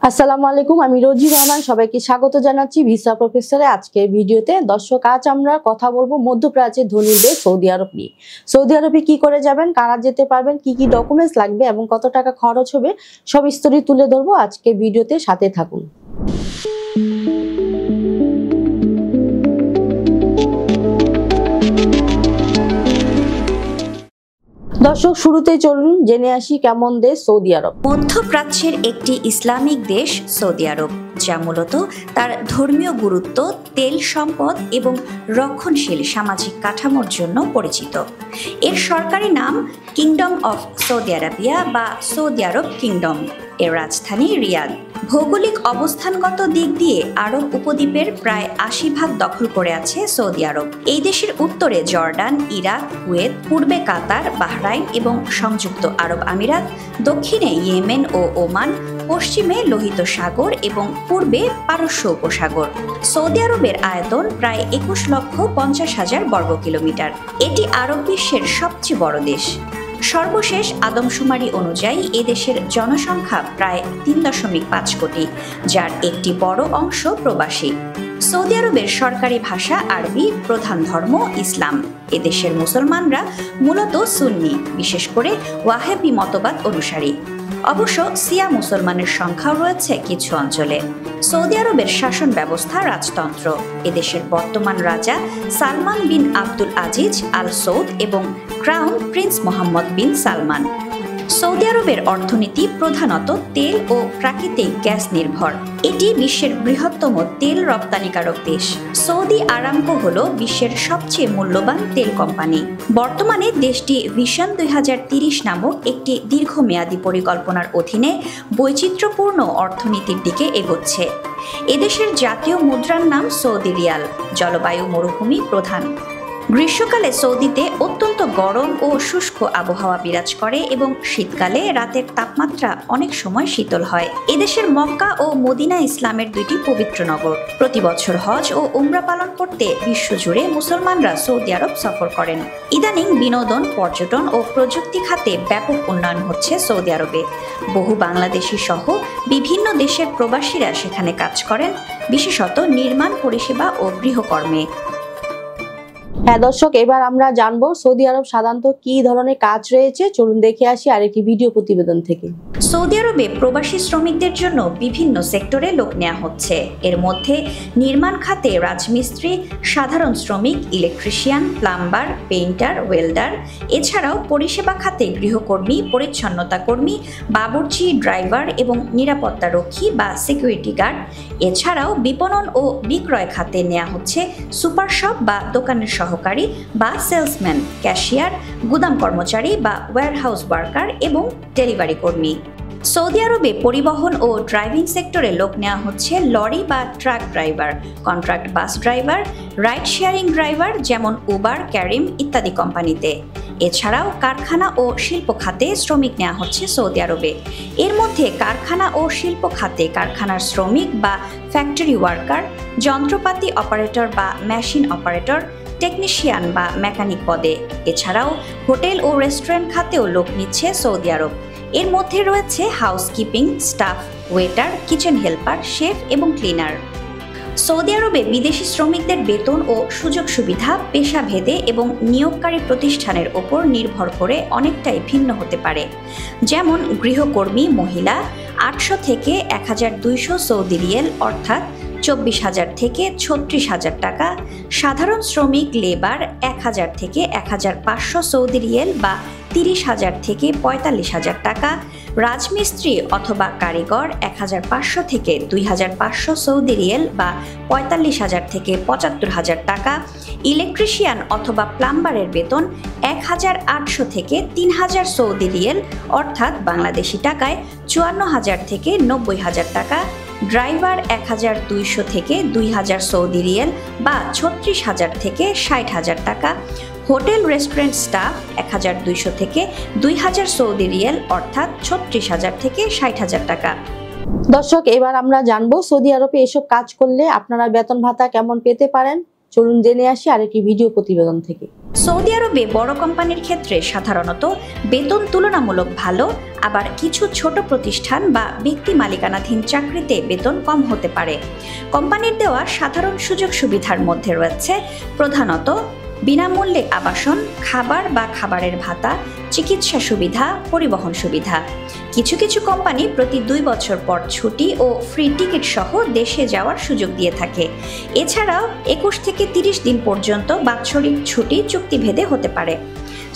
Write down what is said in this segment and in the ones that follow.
আসসালামু আলাইকুম, আমি রোজি রহমান। সবাইকে স্বাগত জানাচ্ছি ভিসা প্রফেসরে আজকের ভিডিওতে। দর্শক, আজ আমরা কথা বলবো মধ্যপ্রাচ্যের ধনী দেশ সৌদি আরব নিয়ে। সৌদি আরবে কি করে যাবেন, কারা যেতে পারবেন, কি কি ডকুমেন্টস লাগবে এবং কত টাকা খরচ হবে, সব স্তরই তুলে ধরবো আজকের ভিডিওতে। সাথে থাকুন। দর্শক, শুরুতেই চলুন জেনে আসি কেমন দেশ সৌদি আরব। মধ্যপ্রাচ্যের একটি ইসলামিক দেশ সৌদি আরব, যা মূলত তার ধর্মীয় গুরুত্ব, তেল সম্পদ এবং রক্ষণশীল সামাজিক কাঠামোর জন্য পরিচিত। এর সরকারি নাম কিংডম অফ সৌদি আরাবিয়া বা সৌদি আরব কিংডম। এর রাজধানী রিয়াদ। ভৌগোলিক অবস্থানগত দিক দিয়ে আরব উপদ্বীপের প্রায় ৮০% দখল করে আছে সৌদি আরব। এই দেশের উত্তরে জর্ডান, ইরাক, কুয়েত, পূর্বে কাতার, বাহরাইন এবং সংযুক্ত আরব আমিরাত, দক্ষিণে ইয়েমেন ও ওমান, পশ্চিমে লোহিত সাগর এবং পূর্বে পারস্য উপসাগর। সৌদি আরবের আয়তন প্রায় ২১,৫০,০০০ বর্গ কিলোমিটার। এটি আরব বিশ্বের সবচেয়ে বড় দেশ। সর্বশেষ আদমশুমারি অনুযায়ী এদেশের জনসংখ্যা প্রায় ৩.৫ কোটি, যার একটি বড় অংশ প্রবাসী। সৌদি আরবের সরকারি ভাষা আরবি, প্রধান ধর্ম ইসলাম। এদেশের মুসলমানরা মূলত সুন্নি, বিশেষ করে ওয়াহাবি মতবাদ অনুসারী। অবশ্য শিয়া মুসলমানের সংখ্যাও রয়েছে কিছু অঞ্চলে। সৌদি আরবের শাসন ব্যবস্থা রাজতন্ত্র। এদেশের বর্তমান রাজা সালমান বিন আব্দুল আজিজ আল সৌদ এবং ক্রাউন প্রিন্স মোহাম্মদ বিন সালমান। সৌদি আরবের অর্থনীতি প্রধানত তেল ও প্রাকৃতিক গ্যাস নির্ভর। এটি বিশ্বের বৃহত্তম তেল রপ্তানিকারক দেশ। সৌদি আরামকো হল বিশ্বের সবচেয়ে মূল্যবান তেল কোম্পানি। বর্তমানে দেশটি ভিশন ২০৩০ নামক একটি দীর্ঘমেয়াদী পরিকল্পনার অধীনে বৈচিত্র্যপূর্ণ অর্থনীতির দিকে এগোচ্ছে। এদেশের জাতীয় মুদ্রার নাম সৌদি রিয়াল। জলবায়ু মরুভূমি প্রধান। গ্রীষ্মকালে সৌদিতে অত্যন্ত গরম ও শুষ্ক আবহাওয়া বিরাজ করে এবং শীতকালে রাতের তাপমাত্রা অনেক সময় শীতল হয়। এদেশের মক্কা ও মদিনা ইসলামের দুইটি পবিত্র নগর। প্রতি বছর হজ ও উমরা পালন করতে বিশ্বজুড়ে মুসলমানরা সৌদি আরব সফর করেন। ইদানিং বিনোদন, পর্যটন ও প্রযুক্তি খাতে ব্যাপক উন্নয়ন হচ্ছে সৌদি আরবে। বহু বাংলাদেশি সহ বিভিন্ন দেশের প্রবাসীরা সেখানে কাজ করেন, বিশেষত নির্মাণ, পরিষেবা ও গৃহকর্মে। হ্যাঁ দর্শক, এবার আমরা জানবো সৌদি আরব সাধারণত কি ধরনের কাজ রয়েছে। চলুন দেখে আসি আরেকটি ভিডিও প্রতিবেদন থেকে। সৌদি আরবে প্রবাসী শ্রমিকদের জন্য বিভিন্ন সেক্টরে লোক নেওয়া হচ্ছে। এর মধ্যে নির্মাণ খাতে রাজমিস্ত্রি, সাধারণ শ্রমিক, ইলেকট্রিশিয়ান, প্লাম্বার, পেইন্টার, ওয়েল্ডার। এছাড়াও পরিষেবা খাতে গৃহকর্মী, পরিচ্ছন্নতা কর্মী, বাবুর্চি, ড্রাইভার এবং নিরাপত্তা রক্ষী বা সিকিউরিটি গার্ড। এছাড়াও বিপণন ও বিক্রয় খাতে নেওয়া হচ্ছে সুপার শপ বা দোকানের সহকারী বা সেলসম্যান, ক্যাশিয়ার, গুদাম কর্মচারী বা ওয়্যারহাউস ওয়ার্কার এবং ডেলিভারি কর্মী। সৌদি আরবে পরিবহন ও ড্রাইভিং সেক্টরে লোক নেওয়া হচ্ছে লরি বা truck driver, contract bus driver, ride sharing driver যেমন উবার, ক্যারিম ইত্যাদি কোম্পানিতে। এছাড়াও কারখানা ও শিল্প খাতে শ্রমিক নেওয়া হচ্ছে সৌদি আরবে। এর মধ্যে কারখানা ও শিল্প খাতে কারখানার শ্রমিক বা ফ্যাক্টরি ওয়ার্কার, যন্ত্রপাতি অপারেটর বা মেশিন অপারেটর, টেকনিশিয়ান বা মেকানিক পদে। এছাড়াও হোটেল ও রেস্টুরেন্ট খাতেও লোক নিচ্ছে সৌদি আরব। এর মধ্যে রয়েছে housekeeping staff, waiter, kitchen helper, chef এবং ক্লিনার। সৌদি আরবে বিদেশি শ্রমিকদের বেতন ও সুযোগ সুবিধা পেশাভেদে এবং নিয়োগকারী প্রতিষ্ঠানের ওপর নির্ভর করে অনেকটাই ভিন্ন হতে পারে। যেমন গৃহকর্মী মহিলা ৮০০ থেকে ১,২০০ সৌদি রিয়েল অর্থাৎ ২৪,০০০ থেকে ৩৬,০০০ টাকা। সাধারণ শ্রমিক লেবার ১,০০০ থেকে ১,৫০০ সৌদি রিয়েল বা ৩০,০০০ থেকে ৪৫,০০০ টাকা। রাজমিস্ত্রি অথবা কারিগর ১,৫০০ থেকে ২,৫০০ সৌদি রিয়েল বা ৪৫,০০০ থেকে ৭৫,০০০ টাকা। ইলেকট্রিশিয়ান অথবা প্লাম্বারের বেতন ১,৮০০ থেকে ৩,০০০ সৌদি রিয়েল অর্থাৎ বাংলাদেশি টাকায় ৫৪,০০০ থেকে ৯০,০০০ টাকা। ড্রাইভার ১,২০০ থেকে ২,০০০ সৌদি রিয়েল বা ৩৬,০০০ থেকে ৬০,০০০ টাকা। হোটেল রেস্টুরেন্ট স্টাফ ১,২০০ থেকে ২,০০০ সৌদি রিয়েল অর্থাৎ ৩৬,০০০ থেকে ৬০,০০০ টাকা। দর্শক, এবার আমরা জানবো সৌদি আরবে এসব কাজ করলে আপনারা বেতন ভাতা কেমন পেতে পারেন। চলুন জেনে আসি আরেকটি ভিডিও প্রতিবেদন থেকে। সৌদি আরবে বড় কোম্পানির ক্ষেত্রে সাধারণত বেতন তুলনামূলক ভালো, আবার কিছু ছোট প্রতিষ্ঠান বা ব্যক্তি মালিকানাধীন চাকরিতে বেতন কম হতে পারে। কোম্পানির দেওয়া সাধারণ সুযোগ সুবিধার মধ্যে রয়েছে প্রধানত বিনামূল্যে আবাসন, খাবার বা খাবারের ভাতা, চিকিৎসা সুবিধা, পরিবহন সুবিধা। কিছু কিছু কোম্পানি প্রতি 2 বছর পর ছুটি ও ফ্রি টিকিট সহ দেশে যাওয়ার সুযোগ দিয়ে থাকে। এছাড়াও 21 থেকে 30 দিন পর্যন্ত বাৎসরিক ছুটি চুক্তিভেদে হতে পারে।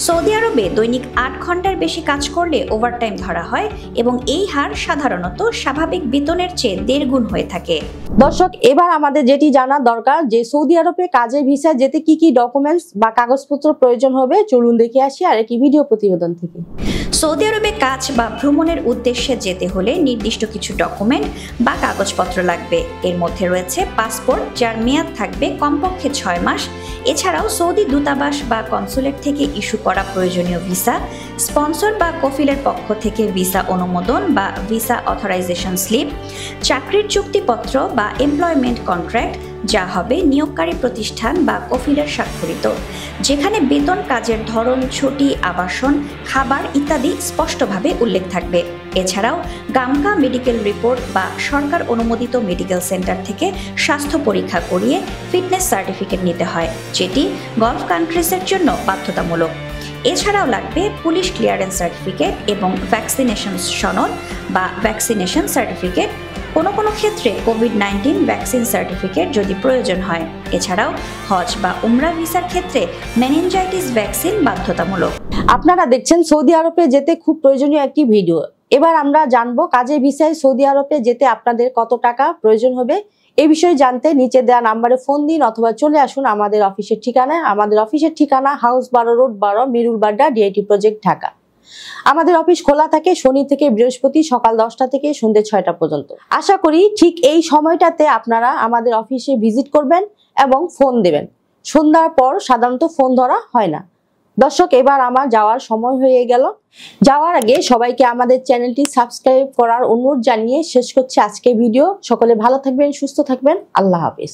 সৌদি আরবে দৈনিক 8 ঘন্টার বেশি কাজ করলে ওভারটাইম ধরা হয় এবং এই হার সাধারণত স্বাভাবিক বেতনের চেয়ে 1.5 গুণ হয়ে থাকে। দর্শক, এবার আমাদের যেটি জানা দরকার যে সৌদি আরবে কাজের ভিসা যেতে কি কি ডকুমেন্টস বা কাগজপত্র প্রয়োজন হবে, চলুন দেখে আসি আরেকটি ভিডিও প্রতিবেদন থেকে। সৌদি আরবে কাজ বা ভ্রমণের উদ্দেশ্যে যেতে হলে নির্দিষ্ট কিছু ডকুমেন্ট বা কাগজপত্র লাগবে। এর মধ্যে রয়েছে পাসপোর্ট, যার মেয়াদ থাকবে কমপক্ষে 6 মাস। এছাড়াও সৌদি দূতাবাস বা কনসুলেট থেকে ইস্যু করা প্রয়োজনীয় ভিসা, স্পন্সর বা কফিলের পক্ষ থেকে ভিসা অনুমোদন বা ভিসা অথরাইজেশন স্লিপ, চাকরির চুক্তিপত্র বা এমপ্লয়মেন্ট কন্ট্রাক্ট, যা হবে নিয়োগকারী প্রতিষ্ঠান বা কফিলের স্বাক্ষরিত, যেখানে বেতন, কাজের ধরন, ছুটি, আবাসন, খাবার ইত্যাদি স্পষ্টভাবে উল্লেখ থাকবে। এছাড়াও গামকা মেডিকেল রিপোর্ট বা সরকার অনুমোদিত মেডিকেল সেন্টার থেকে স্বাস্থ্য পরীক্ষা করিয়ে ফিটনেস সার্টিফিকেট নিতে হয়, যেটি গালফ কান্ট্রিজের জন্য বাধ্যতামূলক। এছাড়াও লাগবে পুলিশ ক্লিয়ারেন্স সার্টিফিকেট এবং ভ্যাকসিনেশন সনদ বা ভ্যাকসিনেশন সার্টিফিকেট। কোনো ক্ষেত্রে কোভিড-19 ভ্যাকসিন সার্টিফিকেট যদি প্রয়োজন হয়। এছাড়াও হজ বা উমরা ভিসার ক্ষেত্রে মেনিনজাইটিস ভ্যাকসিন বাধ্যতামূলক। আপনারা দেখছেন সৌদি আরবে যেতে খুব প্রয়োজনীয় একটি ভিডিও। এবার আমরা জানবো কাজের ভিসায় সৌদি আরবে যেতে আপনাদের কত টাকা প্রয়োজন হবে। এই বিষয়ে জানতে নিচে দেওয়া নাম্বারে ফোন দিন অথবা চলে আসুন আমাদের অফিসের ঠিকানায়। আমাদের অফিসের ঠিকানা house 12 road 12, Merul Badda, DIT project, Dhaka. আমাদের অফিস খোলা থাকে শনি থেকে বৃহস্পতি সকাল 10টা থেকে সন্ধ্যে 6টা পর্যন্ত। আশা করি ঠিক এই সময়টাতে আপনারা আমাদের অফিসে ভিজিট করবেন এবং ফোন দেবেন। সন্ধ্যার পর সাধারণত ফোন ধরা হয় না। দর্শক, এবার আমার যাওয়ার সময় হয়ে গেল। যাওয়ার আগে সবাইকে আমাদের চ্যানেলটি সাবস্ক্রাইব করার অনুরোধ জানিয়ে শেষ করছি আজকের ভিডিও। সকলে ভালো থাকবেন, সুস্থ থাকবেন। আল্লাহ হাফেজ।